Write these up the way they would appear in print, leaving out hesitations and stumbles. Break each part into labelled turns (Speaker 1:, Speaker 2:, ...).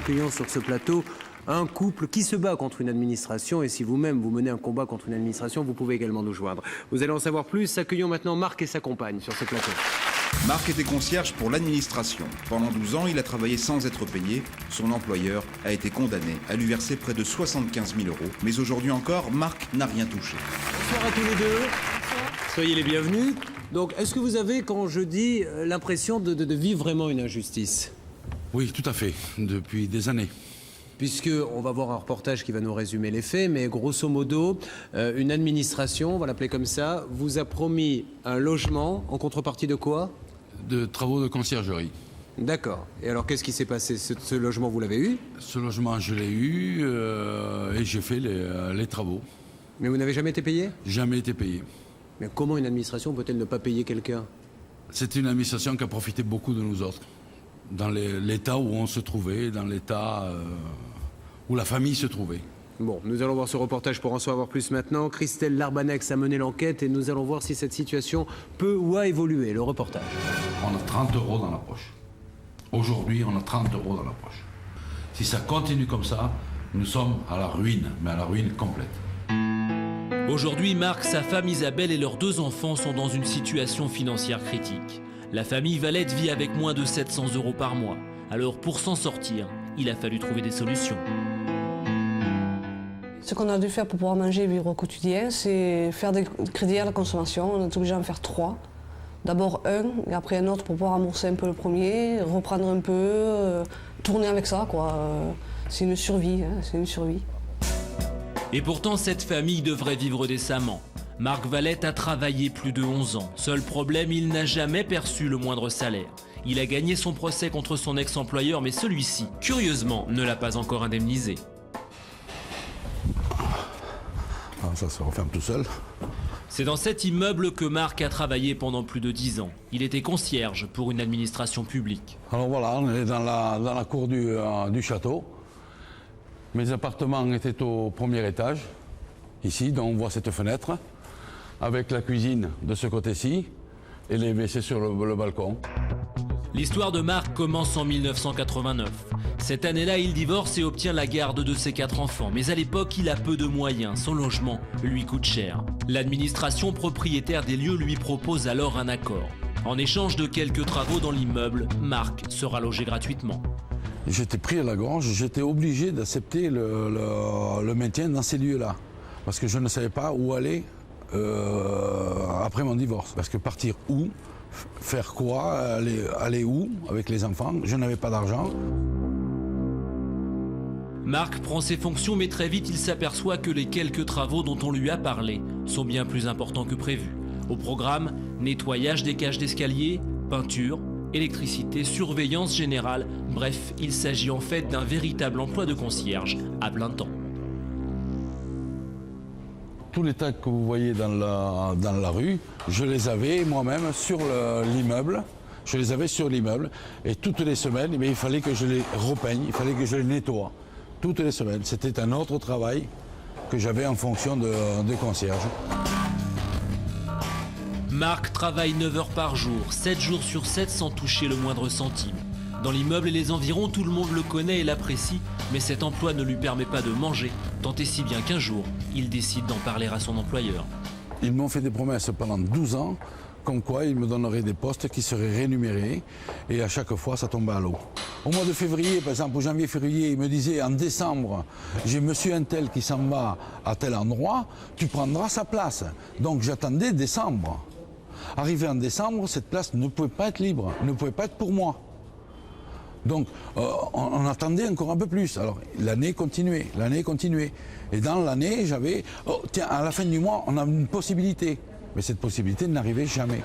Speaker 1: accueillons sur ce plateau un couple qui se bat contre une administration. Et si vous-même vous menez un combat contre une administration, vous pouvez également nous joindre. Vous allez en savoir plus. Accueillons maintenant Marc et sa compagne sur ce plateau.
Speaker 2: Marc était concierge pour l'administration. Pendant 12 ans, il a travaillé sans être payé. Son employeur a été condamné à lui verser près de 75 000 €. Mais aujourd'hui encore, Marc n'a rien touché.
Speaker 1: Bonsoir à tous les deux. Soyez les bienvenus. Donc, est-ce que vous avez, quand je dis, l'impression de vivre vraiment une injustice ?
Speaker 3: Oui, tout à fait, depuis des années.
Speaker 1: Puisqu'on va voir un reportage qui va nous résumer les faits, mais grosso modo, une administration, on va l'appeler comme ça, vous a promis un logement en contrepartie de quoi ?
Speaker 3: De travaux de conciergerie.
Speaker 1: D'accord. Et alors, qu'est-ce qui s'est passé ? Ce logement, vous l'avez eu ?
Speaker 3: Ce logement, je l'ai eu et j'ai fait les travaux.
Speaker 1: Mais vous n'avez jamais été payé ?
Speaker 3: Jamais été payé.
Speaker 1: Mais comment une administration peut-elle ne pas payer quelqu'un ?
Speaker 3: C'est une administration qui a profité beaucoup de nous autres. Dans l'état où on se trouvait, dans l'état où la famille se trouvait.
Speaker 1: Bon, nous allons voir ce reportage pour en savoir plus maintenant. Christelle Larbanex a mené l'enquête et nous allons voir si cette situation peut ou a évolué. Le reportage.
Speaker 3: On a 30 € dans la poche. Aujourd'hui, on a 30 € dans la poche. Si ça continue comme ça, nous sommes à la ruine, mais à la ruine complète.
Speaker 4: Aujourd'hui, Marc, sa femme Isabelle et leurs 2 enfants sont dans une situation financière critique. La famille Valette vit avec moins de 700 € par mois. Alors pour s'en sortir, il a fallu trouver des solutions.
Speaker 5: Ce qu'on a dû faire pour pouvoir manger et vivre au quotidien, c'est faire des crédits à la consommation. On est obligé d'en faire 3. D'abord un, et après un autre pour pouvoir amorcer un peu le premier, reprendre un peu, tourner avec ça, quoi. C'est une survie, hein, c'est une survie.
Speaker 4: Et pourtant, cette famille devrait vivre décemment. Marc Valette a travaillé plus de 11 ans. Seul problème, il n'a jamais perçu le moindre salaire. Il a gagné son procès contre son ex-employeur, mais celui-ci, curieusement, ne l'a pas encore indemnisé.
Speaker 3: Ça se referme tout seul.
Speaker 4: C'est dans cet immeuble que Marc a travaillé pendant plus de 10 ans. Il était concierge pour une administration publique.
Speaker 3: Alors voilà, on est dans la cour du château. Mes appartements étaient au premier étage, ici, dont on voit cette fenêtre, avec la cuisine de ce côté-ci et les WC sur le balcon.
Speaker 4: L'histoire de Marc commence en 1989. Cette année-là, il divorce et obtient la garde de ses 4 enfants. Mais à l'époque, il a peu de moyens. Son logement lui coûte cher. L'administration propriétaire des lieux lui propose alors un accord. En échange de quelques travaux dans l'immeuble, Marc sera logé gratuitement.
Speaker 3: J'étais pris à la gorge, j'étais obligé d'accepter le maintien dans ces lieux-là. Parce que je ne savais pas où aller après mon divorce. Parce que partir où ? Faire quoi ? Aller où avec les enfants ? Je n'avais pas d'argent.
Speaker 4: Marc prend ses fonctions, mais très vite il s'aperçoit que les quelques travaux dont on lui a parlé sont bien plus importants que prévu. Au programme, nettoyage des cages d'escalier, peinture, électricité, surveillance générale. Bref, il s'agit en fait d'un véritable emploi de concierge à plein temps.
Speaker 3: Tous les tags que vous voyez dans la rue, je les avais moi-même sur l'immeuble. Je les avais sur l'immeuble. Et toutes les semaines, il fallait que je les repeigne, il fallait que je les nettoie. Toutes les semaines. C'était un autre travail que j'avais en fonction de concierge.
Speaker 4: Marc travaille 9 heures par jour, 7 jours sur 7 sans toucher le moindre centime. Dans l'immeuble et les environs, tout le monde le connaît et l'apprécie, mais cet emploi ne lui permet pas de manger, tant et si bien qu'un jour, il décide d'en parler à son employeur.
Speaker 3: Ils m'ont fait des promesses pendant 12 ans, comme quoi ils me donneraient des postes qui seraient rémunérés, et à chaque fois, ça tombait à l'eau. Au mois de février, par exemple, au janvier-février, ils me disaient en décembre, j'ai monsieur un tel qui s'en va à tel endroit, tu prendras sa place. Donc j'attendais décembre. Arrivé en décembre, cette place ne pouvait pas être libre, ne pouvait pas être pour moi. Donc on attendait encore un peu plus. Alors l'année continuait. Et dans l'année, j'avais, tiens, à la fin du mois, on a une possibilité. Mais cette possibilité n'arrivait jamais.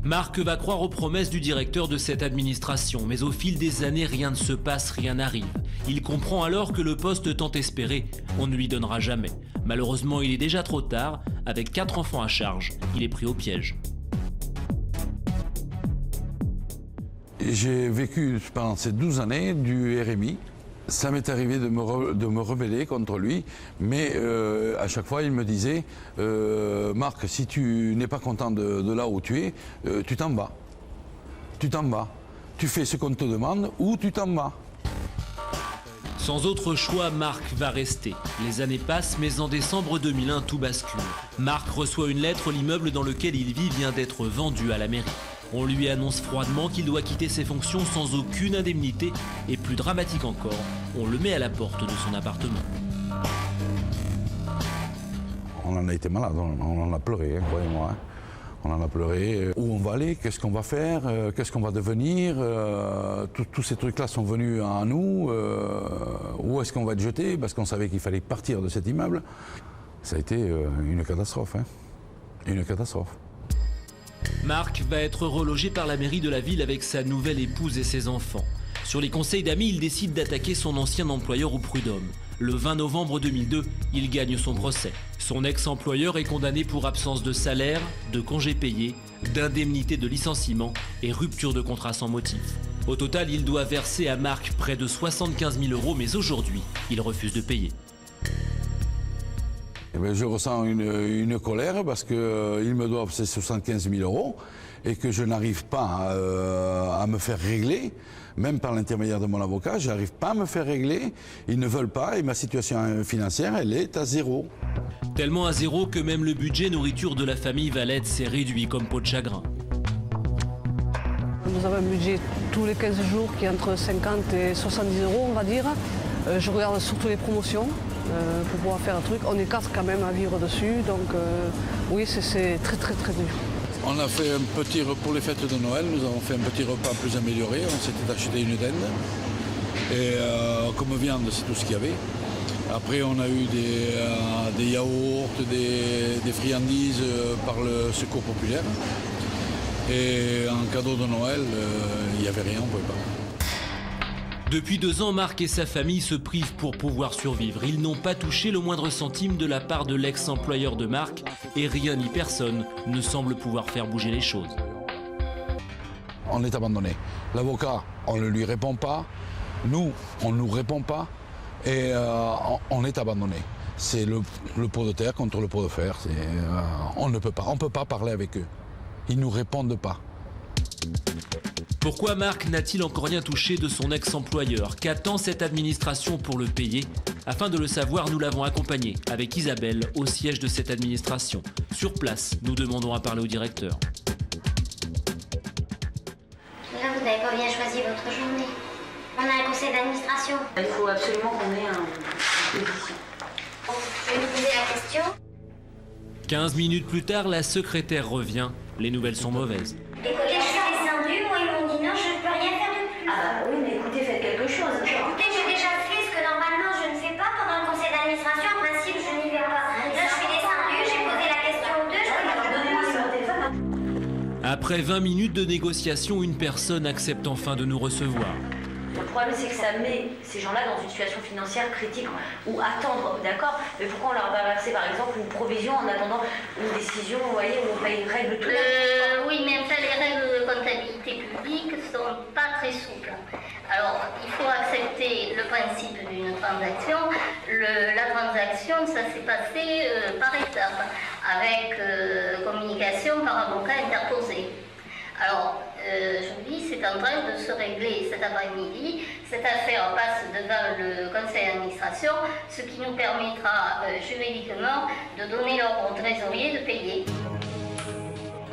Speaker 4: Marc va croire aux promesses du directeur de cette administration, mais au fil des années, rien ne se passe, rien n'arrive. Il comprend alors que le poste tant espéré, on ne lui donnera jamais. Malheureusement, il est déjà trop tard. Avec 4 enfants à charge, il est pris au piège.
Speaker 3: J'ai vécu pendant ces 12 années du RMI. Ça m'est arrivé de me rebeller contre lui, mais à chaque fois il me disait Marc, si tu n'es pas content de là où tu es, tu t'en vas. Tu t'en vas. tu fais ce qu'on te demande ou tu t'en vas.
Speaker 4: Sans autre choix, Marc va rester. Les années passent, mais en décembre 2001, tout bascule. Marc reçoit une lettre, l'immeuble dans lequel il vit vient d'être vendu à la mairie. On lui annonce froidement qu'il doit quitter ses fonctions sans aucune indemnité. Et plus dramatique encore, on le met à la porte de son appartement.
Speaker 3: On en a été malade, on en a pleuré, hein, croyez-moi. Hein. On en a pleuré. Où on va aller, qu'est-ce qu'on va faire, qu'est-ce qu'on va devenir. Tous ces trucs-là sont venus à nous. Où est-ce qu'on va être jeté, parce qu'on savait qu'il fallait partir de cet immeuble. Ça a été une catastrophe. Hein. Une catastrophe.
Speaker 4: Marc va être relogé par la mairie de la ville avec sa nouvelle épouse et ses enfants. Sur les conseils d'amis, il décide d'attaquer son ancien employeur au prud'homme. Le 20 novembre 2002, il gagne son procès. Son ex-employeur est condamné pour absence de salaire, de congés payés, d'indemnité de licenciement et rupture de contrat sans motif. Au total, il doit verser à Marc près de 75 000 €, mais aujourd'hui, il refuse de payer.
Speaker 3: Je ressens une colère parce qu'ils me doivent ces 75 000 € et que je n'arrive pas à me faire régler, même par l'intermédiaire de mon avocat, je n'arrive pas à me faire régler, ils ne veulent pas et ma situation financière, elle est à zéro.
Speaker 4: Tellement à zéro que même le budget nourriture de la famille Valette s'est réduit comme peau de chagrin.
Speaker 5: Nous avons un budget tous les 15 jours qui est entre 50 et 70 €, on va dire. Je regarde surtout les promotions pour pouvoir faire un truc. On est 4 quand même à vivre dessus, donc oui, c'est très dur.
Speaker 3: On a fait un petit repas pour les fêtes de Noël, nous avons fait un petit repas plus amélioré, on s'était acheté une dinde. Et comme viande, c'est tout ce qu'il y avait. Après, on a eu des yaourts, des friandises par le Secours populaire. Et en cadeau de Noël, il n'y avait rien, on ne pouvait pas.
Speaker 4: Depuis 2 ans, Marc et sa famille se privent pour pouvoir survivre. Ils n'ont pas touché le moindre centime de la part de l'ex-employeur de Marc et rien ni personne ne semble pouvoir faire bouger les choses.
Speaker 3: On est abandonné. L'avocat, on ne lui répond pas. Nous, on ne nous répond pas. Et on est abandonné. C'est le pot de terre contre le pot de fer. On ne peut pas. On ne peut pas parler avec eux. Ils ne nous répondent pas.
Speaker 4: Pourquoi Marc n'a-t-il encore rien touché de son ex-employeur? Qu'attend cette administration pour le payer? Afin de le savoir, nous l'avons accompagné avec Isabelle au siège de cette administration. Sur place, nous demandons à parler au directeur.
Speaker 6: Là, vous n'avez pas bien choisi votre journée. On a un conseil d'administration.
Speaker 7: Il faut absolument qu'on ait une audition.
Speaker 6: Je vais vous poser la question.
Speaker 4: 15 minutes plus tard, la secrétaire revient. Les nouvelles sont mauvaises.
Speaker 6: Écoutez, je suis descendue, moi ils m'ont dit non, je ne peux rien faire de plus.
Speaker 7: Ah bah oui, mais écoutez, faites quelque chose.
Speaker 6: Écoutez, j'ai déjà fait ce que normalement je ne fais pas pendant le conseil d'administration. En principe, je n'y vais pas. Là, je suis descendue, j'ai posé la question aux deux, je peux dire
Speaker 7: Donnez-moi sur le téléphone.
Speaker 4: Après 20 minutes de négociation, une personne accepte enfin de nous recevoir.
Speaker 7: Le problème, c'est que ça met ces gens-là dans une situation financière critique ou attendre, d'accord? Mais pourquoi on leur a pas versé, par exemple, une provision en attendant une décision, vous voyez, où on paye une règle tout
Speaker 6: Oui, mais enfin, les règles de comptabilité publique ne sont pas très souples. Alors, il faut accepter le principe d'une transaction. La transaction, ça s'est passé par étapes, avec communication par avocat interposé. Alors, je vous dis, c'est en train de se régler cet après-midi. Cette affaire passe devant le conseil d'administration, ce qui nous permettra juridiquement de donner l'ordre au trésorier de payer.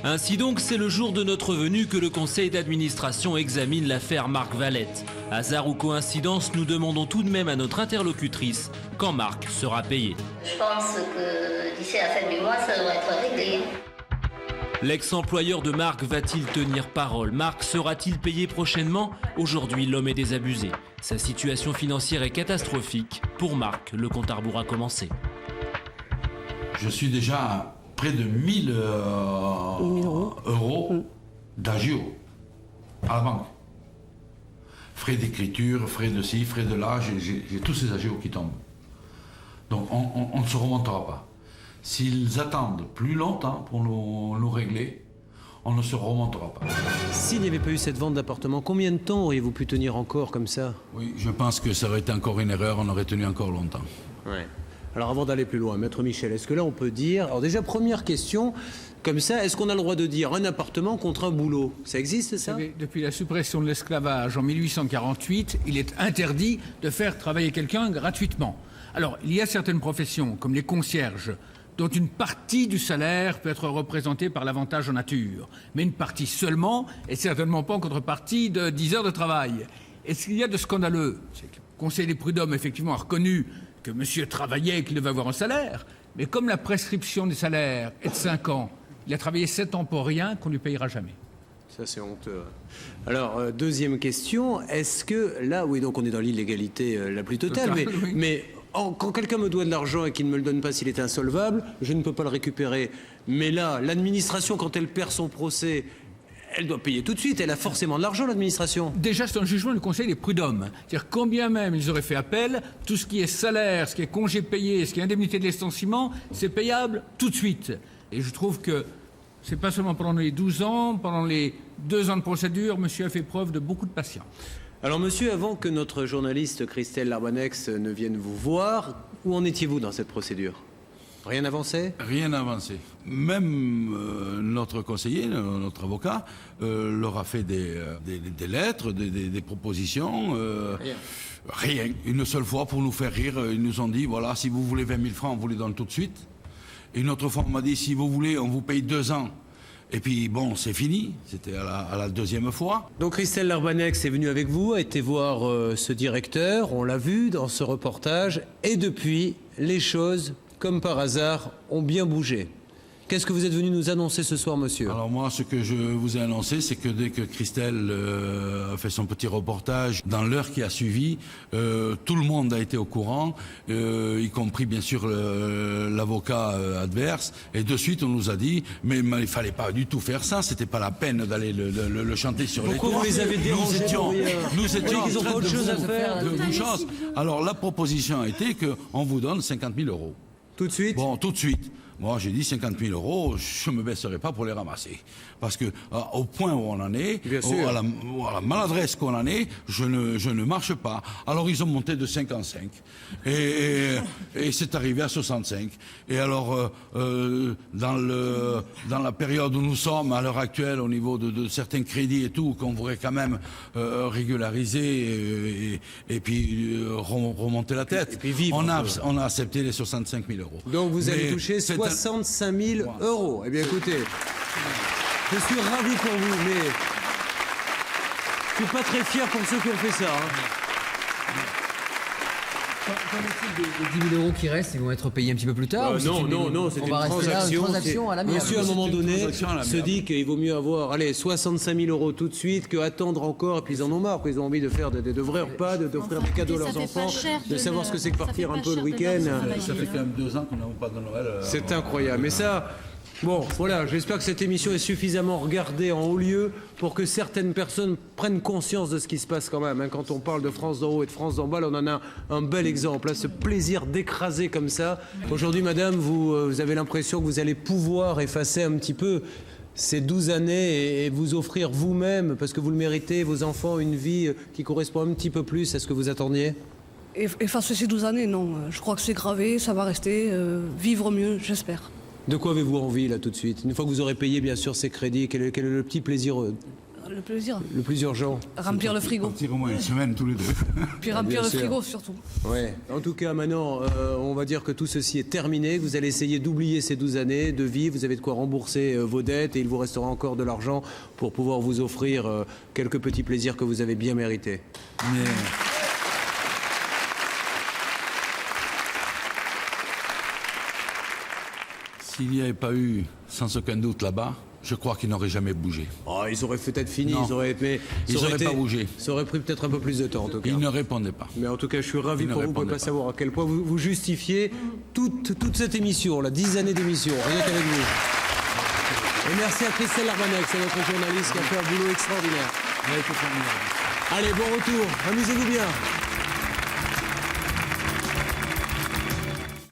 Speaker 4: Ainsi donc, c'est le jour de notre venue que le conseil d'administration examine l'affaire Marc Valette. Hasard ou coïncidence, nous demandons tout de même à notre interlocutrice quand Marc sera payé.
Speaker 6: Je pense que d'ici la fin du mois, ça devrait être réglé.
Speaker 4: L'ex-employeur de Marc va-t-il tenir parole? Marc sera-t-il payé prochainement? Aujourd'hui, l'homme est désabusé. Sa situation financière est catastrophique. Pour Marc, le compte à rebours a commencé.
Speaker 3: Je suis déjà à près de 1 000 euros d'agio à la banque. Frais d'écriture, frais de ci, frais de là, j'ai tous ces agios qui tombent. Donc on ne se remontera pas. S'ils attendent plus longtemps pour nous régler, on ne se remontera pas.
Speaker 1: S'il n'y avait pas eu cette vente d'appartement, combien de temps auriez-vous pu tenir encore comme ça?
Speaker 3: Oui, je pense que ça aurait été encore une erreur, on aurait tenu encore longtemps.
Speaker 1: Ouais. Alors avant d'aller plus loin, Maître Michel, est-ce que là on peut dire... Alors déjà, première question, comme ça, est-ce qu'on a le droit de dire un appartement contre un boulot? Ça existe, ça?
Speaker 8: Vous savez, depuis la suppression de l'esclavage en 1848, il est interdit de faire travailler quelqu'un gratuitement. Alors, il y a certaines professions, comme les concierges, dont une partie du salaire peut être représentée par l'avantage en nature, mais une partie seulement, et certainement pas en contrepartie de 10 heures de travail. Et ce qu'il y a de scandaleux, c'est que le Conseil des prud'hommes, effectivement, a reconnu que monsieur travaillait et qu'il devait avoir un salaire, mais comme la prescription des salaires est de 5 ans, il a travaillé 7 ans pour rien qu'on ne lui payera jamais.
Speaker 1: Ça, c'est honteux. Alors, deuxième question, est-ce que là, oui, donc on est dans l'illégalité la plus totale, mais quand quelqu'un me doit de l'argent et qu'il ne me le donne pas s'il est insolvable, je ne peux pas le récupérer. Mais là, l'administration, quand elle perd son procès, elle doit payer tout de suite. Elle a forcément de l'argent, l'administration.
Speaker 8: Déjà, c'est un jugement du Conseil des prud'hommes. C'est-à-dire, combien même ils auraient fait appel, tout ce qui est salaire, ce qui est congé payé, ce qui est indemnité de licenciement, c'est payable tout de suite. Et je trouve que c'est pas seulement pendant les 12 ans, pendant les 2 ans de procédure, monsieur a fait preuve de beaucoup de patience.
Speaker 1: Alors, monsieur, avant que notre journaliste Christelle Larbanex ne vienne vous voir, où en étiez-vous dans cette procédure? Rien avancé?
Speaker 3: Rien avancé. Même notre conseiller, notre avocat, leur a fait des lettres, des propositions. Rien. Une seule fois pour nous faire rire. Ils nous ont dit, voilà, si vous voulez 20 000 francs, on vous les donne tout de suite. Et une autre fois, on m'a dit, si vous voulez, on vous paye 2 ans. Et puis, bon, c'est fini. C'était à la deuxième fois.
Speaker 1: Donc, Christelle Larbanex est venue avec vous, a été voir ce directeur. On l'a vu dans ce reportage. Et depuis, les choses, comme par hasard, ont bien bougé. Qu'est-ce que vous êtes venu nous annoncer ce soir, monsieur?
Speaker 3: Alors moi, ce que je vous ai annoncé, c'est que dès que Christelle a fait son petit reportage, dans l'heure qui a suivi, tout le monde a été au courant, y compris bien sûr l'avocat adverse. Et de suite, on nous a dit, mais il fallait pas du tout faire ça. C'était pas la peine d'aller le chanter sur les toits.
Speaker 1: Pourquoi vous les avez dérangés?
Speaker 3: Nous étions en
Speaker 1: ils ont
Speaker 3: train
Speaker 1: pas autre chose à faire.
Speaker 3: de vous chance. Alors la proposition a été qu'on vous donne 50 000 euros.
Speaker 1: Tout de suite?
Speaker 3: Bon, tout de suite. Moi, j'ai dit 50 000 euros, je ne me baisserai pas pour les ramasser. Parce que, au point où on en est, à la maladresse qu'on en est, je ne marche pas. Alors, ils ont monté de 5 en 5. Et c'est arrivé à 65. Et alors, dans la période où nous sommes, à l'heure actuelle, au niveau de certains crédits et tout, qu'on voudrait quand même régulariser et puis remonter la tête,
Speaker 1: et puis vivre
Speaker 3: on a accepté les 65 000 euros.
Speaker 1: Donc, vous avez touché 65 000 euros. Eh bien, écoutez, je suis ravi pour vous, mais je suis pas très fier pour ceux qui ont fait ça.
Speaker 9: Qu'en est-il des 10 000 euros qui restent? Ils vont être payés un petit peu plus tard?
Speaker 1: Non, c'est une transaction.
Speaker 9: À la mienne.
Speaker 1: Monsieur, à un moment donné, se dit qu'il vaut mieux avoir 65 000 euros tout de suite qu'attendre encore. Et puis ils en ont marre, ils ont envie de faire de vrais repas, d'offrir des cadeaux à leurs enfants, de savoir ce que c'est que partir un peu le week-end.
Speaker 3: Ça fait quand même 2 ans qu'on n'a pas de Noël.
Speaker 1: C'est incroyable. Mais ça... Bon, voilà, j'espère que cette émission est suffisamment regardée en haut lieu pour que certaines personnes prennent conscience de ce qui se passe quand même. Quand on parle de France d'en haut et de France d'en bas, là, on en a un bel exemple. Ce plaisir d'écraser comme ça. Aujourd'hui, madame, vous avez l'impression que vous allez pouvoir effacer un petit peu ces 12 années et vous offrir vous-même, parce que vous le méritez, vos enfants, une vie qui correspond un petit peu plus à ce que vous attendiez?
Speaker 5: Effacer ces 12 années, non. Je crois que c'est gravé, ça va rester. Vivre mieux, j'espère.
Speaker 1: De quoi avez-vous envie, là, tout de suite? Une fois que vous aurez payé, bien sûr, ces crédits, quel est le petit plaisir
Speaker 5: Le plaisir.
Speaker 1: le plus urgent?
Speaker 5: Remplir le frigo.
Speaker 3: Partir au moins une semaine tous les deux.
Speaker 5: Puis remplir
Speaker 1: Bien
Speaker 5: le
Speaker 1: sûr.
Speaker 5: frigo, surtout.
Speaker 1: Ouais. En tout cas, maintenant, on va dire que tout ceci est terminé, que vous allez essayer d'oublier ces 12 années de vie. Vous avez de quoi rembourser vos dettes et il vous restera encore de l'argent pour pouvoir vous offrir quelques petits plaisirs que vous avez bien mérités.
Speaker 3: Mais... S'il n'y avait pas eu, sans aucun doute là-bas, je crois qu'ils n'auraient jamais bougé.
Speaker 1: Oh, ils auraient peut-être fini,
Speaker 3: Non.
Speaker 1: ils n'auraient
Speaker 3: pas bougé.
Speaker 1: Ça aurait pris peut-être un peu plus de temps, en tout cas.
Speaker 3: Ils ne répondaient pas.
Speaker 1: Mais en tout cas, je suis ravi
Speaker 3: Ils ne
Speaker 1: pour vous. Vous ne pouvez
Speaker 3: répondaient
Speaker 1: pas
Speaker 3: pas.
Speaker 1: savoir à quel point vous justifiez toute cette émission, 10 années d'émission, rien qu'avec vous. Et merci à Christelle Larbanex, c'est notre journaliste qui a fait un boulot extraordinaire. Allez, bon retour, amusez-vous bien.